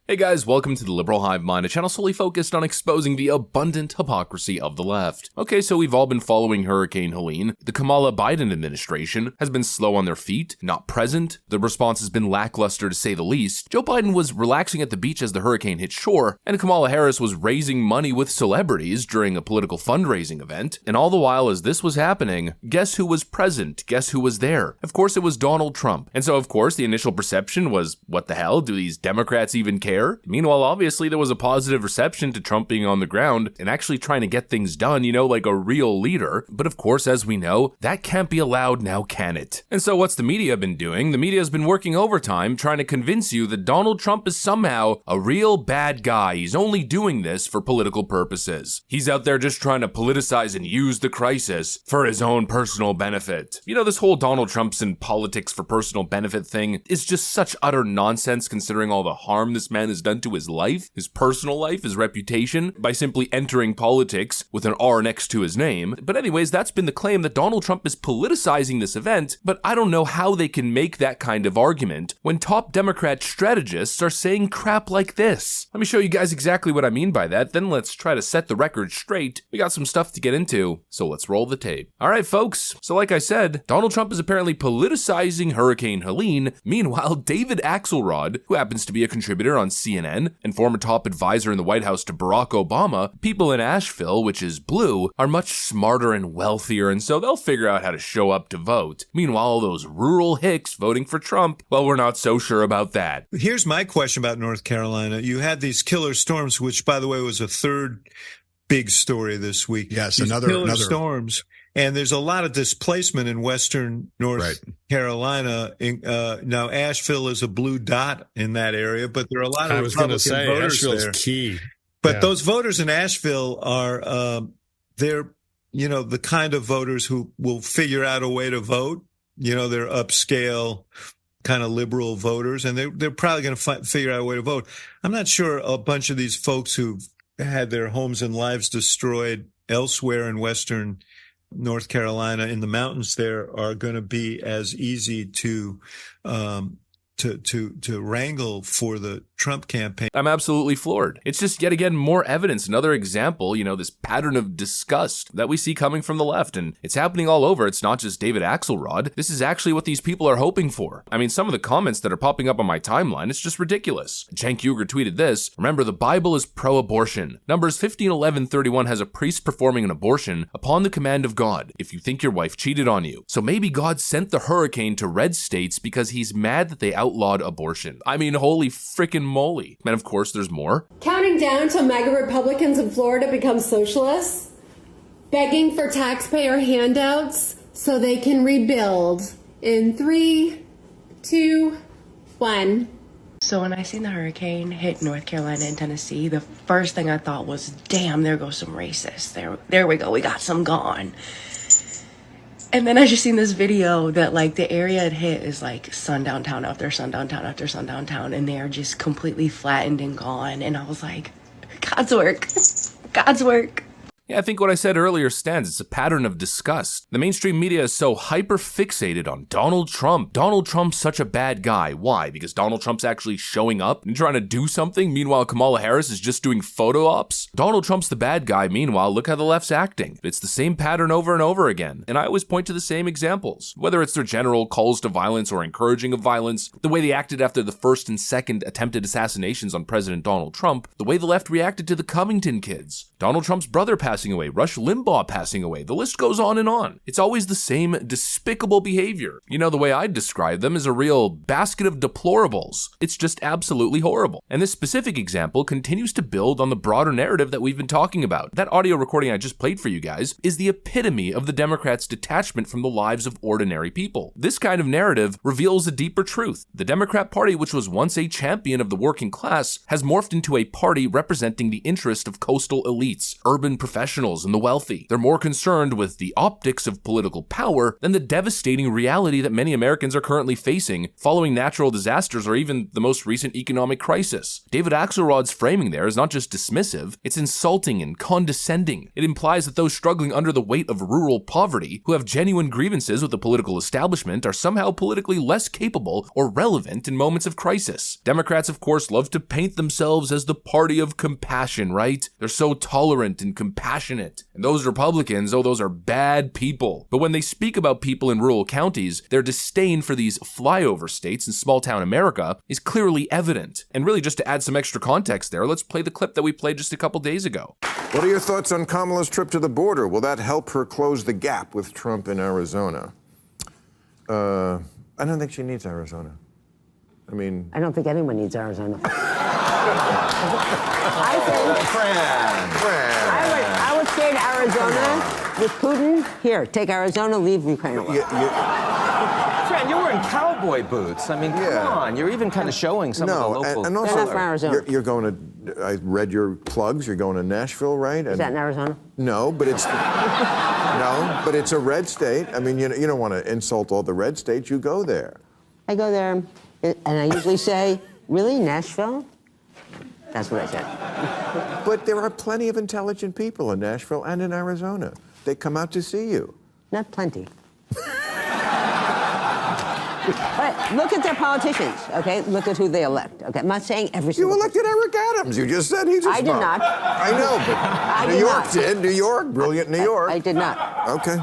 Hey guys, welcome to the Liberal Hive Mind, a channel solely focused on exposing the abundant hypocrisy of the left. Okay, so we've all been following Hurricane Helene. The Kamala Biden administration has been slow on their feet, not present. The response has been lackluster to say the least. Joe Biden was relaxing at the beach as the hurricane hit shore, and Kamala Harris was raising money with celebrities during a political fundraising event. And all the while as this was happening, guess who was present? Guess who was there? Of course, it was Donald Trump. And so, of course, the initial perception was, what the hell? Do these Democrats even care? Meanwhile, obviously, there was a positive reception to Trump being on the ground and actually trying to get things done, like a real leader. But of course, as we know, that can't be allowed now, can it? And so what's the media been doing? The media has been working overtime trying to convince you that Donald Trump is somehow a real bad guy. He's only doing this for political purposes. He's out there just trying to politicize and use the crisis for his own personal benefit. This whole Donald Trump's in politics for personal benefit thing is just such utter nonsense considering all the harm this man has done to his life, his personal life, his reputation, by simply entering politics with an R next to his name. But anyways, that's been the claim, that Donald Trump is politicizing this event, but I don't know how they can make that kind of argument when top Democrat strategists are saying crap like this. Let me show you guys exactly what I mean by that, then let's try to set the record straight. We got some stuff to get into, so let's roll the tape. Alright folks, so like I said, Donald Trump is apparently politicizing Hurricane Helene. Meanwhile, David Axelrod, who happens to be a contributor on CNN and former top advisor in the White House to Barack Obama, people in Asheville, which is blue, are much smarter and wealthier, and so they'll figure out how to show up to vote. Meanwhile, all those rural hicks voting for Trump, well, we're not so sure about that. Here's my question about North Carolina. You had these killer storms, which, by the way, was a third big story this week. Yes, these another storms. And there's a lot of displacement in western North Carolina. Now, Asheville is a blue dot in that area, but there are a lot of Republican voters Asheville's there. Key. But those voters in Asheville are, they're, the kind of voters who will figure out a way to vote. They're upscale, kind of liberal voters, and they're probably going to figure out a way to vote. I'm not sure a bunch of these folks who've had their homes and lives destroyed elsewhere in western North Carolina in the mountains there are going to be as easy to wrangle for the Trump campaign. I'm absolutely floored. It's just yet again more evidence, another example, this pattern of disgust that we see coming from the left, and it's happening all over. It's not just David Axelrod. This is actually what these people are hoping for. I mean, some of the comments that are popping up on my timeline, it's just ridiculous. Cenk Uygur tweeted this: remember, the Bible is pro-abortion. Numbers 15:11-31 has a priest performing an abortion upon the command of God if you think your wife cheated on you. So maybe God sent the hurricane to red states because he's mad that they outlawed abortion. I mean, holy frickin' moly. And of course, there's more. Counting down till MAGA Republicans in Florida become socialists, begging for taxpayer handouts so they can rebuild. In 3, 2, 1. So when I seen the hurricane hit North Carolina and Tennessee, the first thing I thought was, damn, there goes some racists. There we go. We got some gone. And then I just seen this video that the area it hit is sundown town after sundown town after sundown town, and they are just completely flattened and gone. And I was like, God's work. God's work. Yeah, I think what I said earlier stands. It's a pattern of disgust. The mainstream media is so hyper-fixated on Donald Trump. Donald Trump's such a bad guy. Why? Because Donald Trump's actually showing up and trying to do something? Meanwhile, Kamala Harris is just doing photo ops? Donald Trump's the bad guy. Meanwhile, look how the left's acting. It's the same pattern over and over again. And I always point to the same examples. Whether it's their general calls to violence or encouraging of violence, the way they acted after the first and second attempted assassinations on President Donald Trump, the way the left reacted to the Covington kids, Donald Trump's brother passing away, Rush Limbaugh passing away, the list goes on and on. It's always the same despicable behavior. The way I'd describe them is a real basket of deplorables. It's just absolutely horrible. And this specific example continues to build on the broader narrative that we've been talking about. That audio recording I just played for you guys is the epitome of the Democrats' detachment from the lives of ordinary people. This kind of narrative reveals a deeper truth. The Democrat Party, which was once a champion of the working class, has morphed into a party representing the interest of coastal elites, urban professionals, professionals and the wealthy. They're more concerned with the optics of political power than the devastating reality that many Americans are currently facing following natural disasters or even the most recent economic crisis. David Axelrod's framing there is not just dismissive, it's insulting and condescending. It implies that those struggling under the weight of rural poverty, who have genuine grievances with the political establishment, are somehow politically less capable or relevant in moments of crisis. Democrats, of course, love to paint themselves as the party of compassion, right? They're so tolerant and compassionate. And those Republicans, oh, those are bad people. But when they speak about people in rural counties, their disdain for these flyover states and small-town America is clearly evident. And really, just to add some extra context there, let's play the clip that we played just a couple days ago. What are your thoughts on Kamala's trip to the border? Will that help her close the gap with Trump in Arizona? I don't think she needs Arizona. I don't think anyone needs Arizona. I would stay in Arizona with Putin. Here, take Arizona, leave Ukraine alone. Fran, you're wearing cowboy boots. Come on. You're even kind of showing some of the local... and also, They're not from Arizona. You're going to... I read your plugs. You're going to Nashville, right? Is that in Arizona? No, but it's... No, but it's a red state. You don't want to insult all the red states. You go there. I go there, and I usually say, really, Nashville? That's what I said. But there are plenty of intelligent people in Nashville and in Arizona. They come out to see you. Not plenty. But look at their politicians, okay? Look at who they elect, okay? I'm not saying every single... You elected Eric Adams. You just said he's a I did not. I know, but New York did. New York, brilliant New York. I did not. Okay.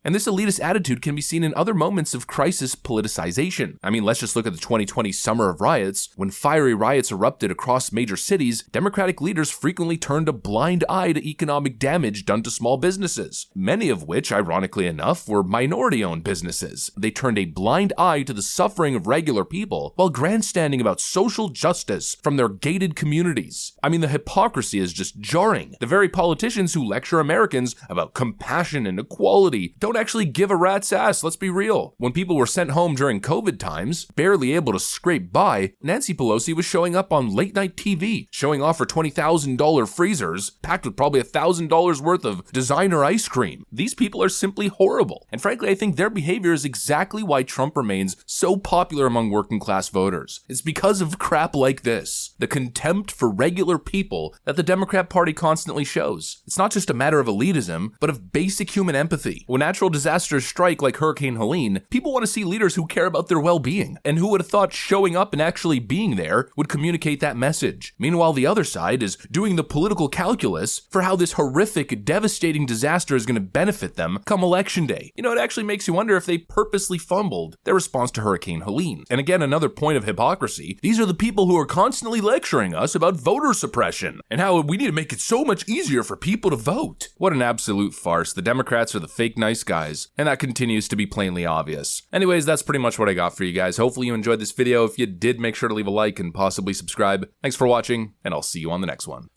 And this elitist attitude can be seen in other moments of crisis politicization. Let's just look at the 2020 summer of riots. When fiery riots erupted across major cities, Democratic leaders frequently turned a blind eye to economic damage done to small businesses, many of which, ironically enough, were minority-owned businesses. They turned a blind eye to the suffering of regular people while grandstanding about social justice from their gated communities. The hypocrisy is just jarring. The very politicians who lecture Americans about compassion and equality don't actually give a rat's ass, let's be real. When people were sent home during COVID times, barely able to scrape by, Nancy Pelosi was showing up on late-night TV, showing off her $20,000 freezers, packed with probably $1,000 worth of designer ice cream. These people are simply horrible. And frankly, I think their behavior is exactly why Trump remains so popular among working-class voters. It's because of crap like this, the contempt for regular people that the Democrat Party constantly shows. It's not just a matter of elitism, but of basic human empathy. When natural disasters strike like Hurricane Helene, people want to see leaders who care about their well-being. And who would have thought showing up and actually being there would communicate that message? Meanwhile, the other side is doing the political calculus for how this horrific, devastating disaster is going to benefit them come election day. It actually makes you wonder if they purposely fumbled their response to Hurricane Helene. And again, another point of hypocrisy, these are the people who are constantly lecturing us about voter suppression and how we need to make it so much easier for people to vote. What an absolute farce. The Democrats are the fake nice guys, and that continues to be plainly obvious. Anyways, that's pretty much what I got for you guys. Hopefully you enjoyed this video. If you did, make sure to leave a like and possibly subscribe. Thanks for watching, and I'll see you on the next one.